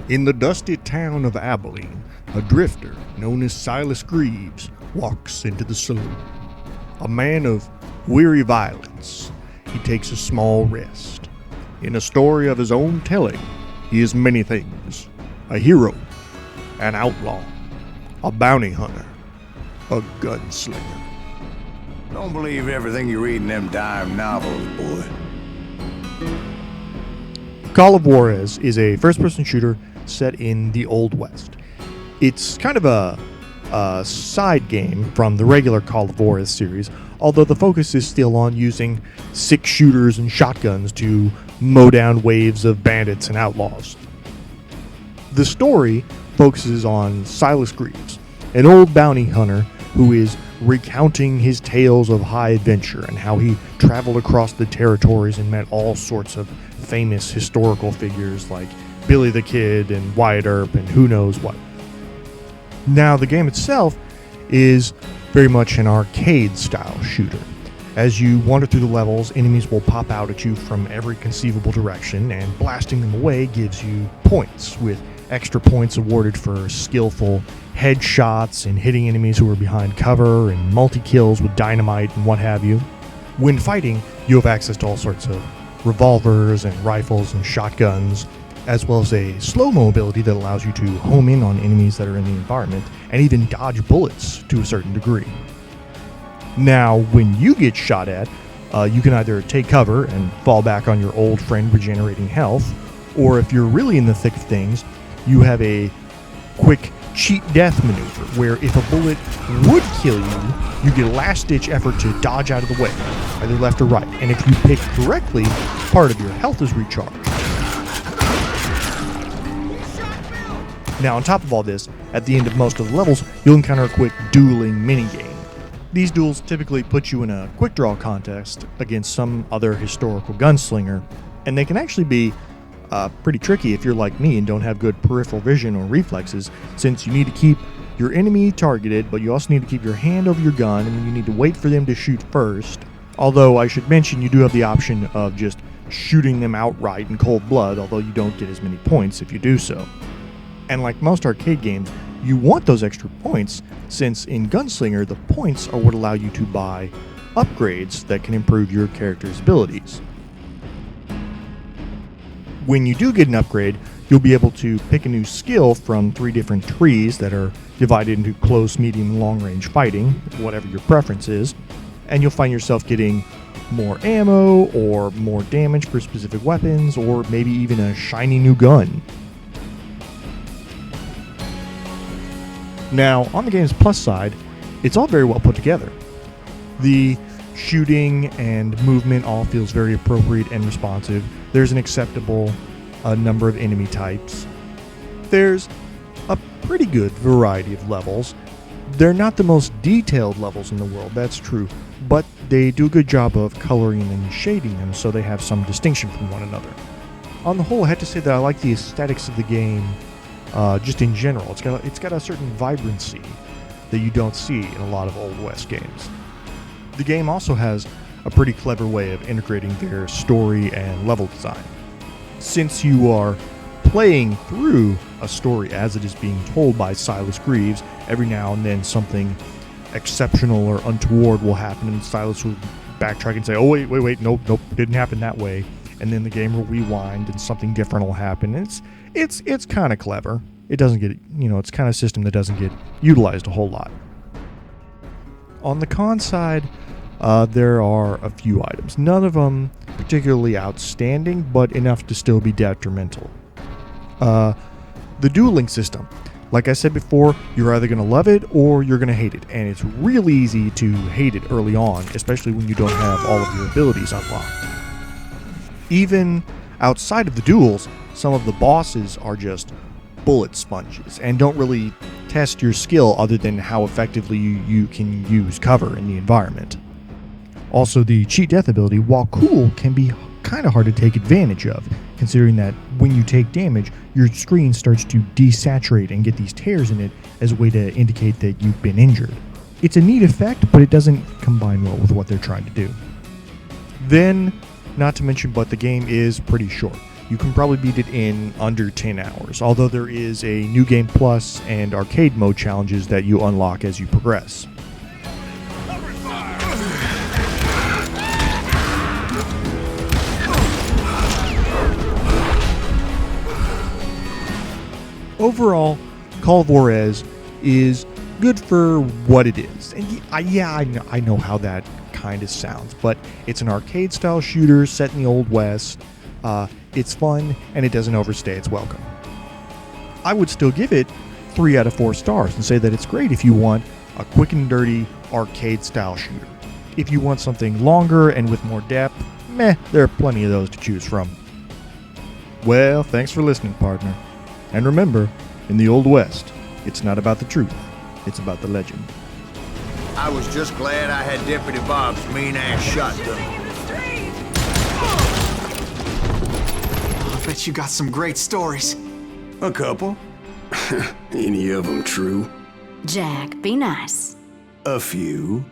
In the dusty town of Abilene, a drifter known as Silas Greaves walks into the saloon. A man of weary violence, he takes a small rest. In a story of his own telling, he is many things: a hero, an outlaw, a bounty hunter, a gunslinger. Don't believe everything you read in them dime novels, boy. Call of Juarez is a first-person shooter set in the Old West. It's kind of a side game from the regular Call of Juarez series, although the focus is still on using six shooters and shotguns to mow down waves of bandits and outlaws. The story focuses on Silas Greaves, an old bounty hunter who is recounting his tales of high adventure and how he traveled across the territories and met all sorts of famous historical figures like Billy the Kid and Wyatt Earp and who knows what. Now, the game itself is very much an arcade-style shooter. As you wander through the levels, enemies will pop out at you from every conceivable direction, and blasting them away gives you points, with extra points awarded for skillful headshots and hitting enemies who are behind cover, and multi-kills with dynamite and what have you. When fighting, you have access to all sorts of revolvers and rifles and shotguns, as well as a slow-mo ability that allows you to home in on enemies that are in the environment and even dodge bullets to a certain degree. Now, when you get shot at, you can either take cover and fall back on your old friend regenerating health, or if you're really in the thick of things, you have a quick cheat death maneuver where if a bullet would kill you, you get a last-ditch effort to dodge out of the way, either left or right, and if you pick correctly, part of your health is recharged. Now, on top of all this, at the end of most of the levels, you'll encounter a quick dueling minigame. These duels typically put you in a quick draw contest against some other historical gunslinger, and they can actually be pretty tricky if you're like me and don't have good peripheral vision or reflexes, since you need to keep your enemy targeted, but you also need to keep your hand over your gun, and you need to wait for them to shoot first. Although I should mention you do have the option of just shooting them outright in cold blood, although you don't get as many points if you do so. And like most arcade games, you want those extra points, since in Gunslinger, the points are what allow you to buy upgrades that can improve your character's abilities. When you do get an upgrade, you'll be able to pick a new skill from 3 different trees that are divided into close, medium, and long-range fighting, whatever your preference is, and you'll find yourself getting more ammo, or more damage for specific weapons, or maybe even a shiny new gun. Now, on the game's plus side, it's all very well put together. The shooting and movement all feels very appropriate and responsive. There's an acceptable number of enemy types. There's a pretty good variety of levels. They're not the most detailed levels in the world, that's true, but they do a good job of coloring and shading them so they have some distinction from one another. On the whole, I have to say that I like the aesthetics of the game just in general. It's got a certain vibrancy that you don't see in a lot of Old West games. The game also has a pretty clever way of integrating their story and level design. Since you are playing through a story as it is being told by Silas Greaves, every now and then something exceptional or untoward will happen, and Silas will backtrack and say, "Oh wait, nope, didn't happen that way," and then the game will rewind and something different will happen. It's kind of clever. It doesn't get, it's kind of a system that doesn't get utilized a whole lot. On the con side, there are a few items. None of them particularly outstanding, but enough to still be detrimental. The dueling system. Like I said before, you're either going to love it or you're going to hate it. And it's really easy to hate it early on, especially when you don't have all of your abilities unlocked. Even outside of the duels, some of the bosses are just bullet sponges and don't really test your skill other than how effectively you can use cover in the environment. Also, the cheat death ability, while cool, can be kind of hard to take advantage of, considering that when you take damage, your screen starts to desaturate and get these tears in it as a way to indicate that you've been injured. It's a neat effect, but it doesn't combine well with what they're trying to do. Then, not to mention, but the game is pretty short. you can probably beat it in under 10 hours, although there is a New Game Plus and arcade mode challenges that you unlock as you progress. Overall, Call of Juarez is good for what it is. And I know how that kind of sounds, but it's an arcade-style shooter set in the Old West. It's fun, and it doesn't overstay its welcome. I would still give it 3 out of 4 stars and say that it's great if you want a quick and dirty arcade-style shooter. If you want something longer and with more depth, there are plenty of those to choose from. Well, thanks for listening, partner. And remember, in the Old West, it's not about the truth, it's about the legend. I was just glad I had Deputy Bob's mean-ass shotgun. I bet you got some great stories. A couple. Any of them true? Jack, be nice. A few.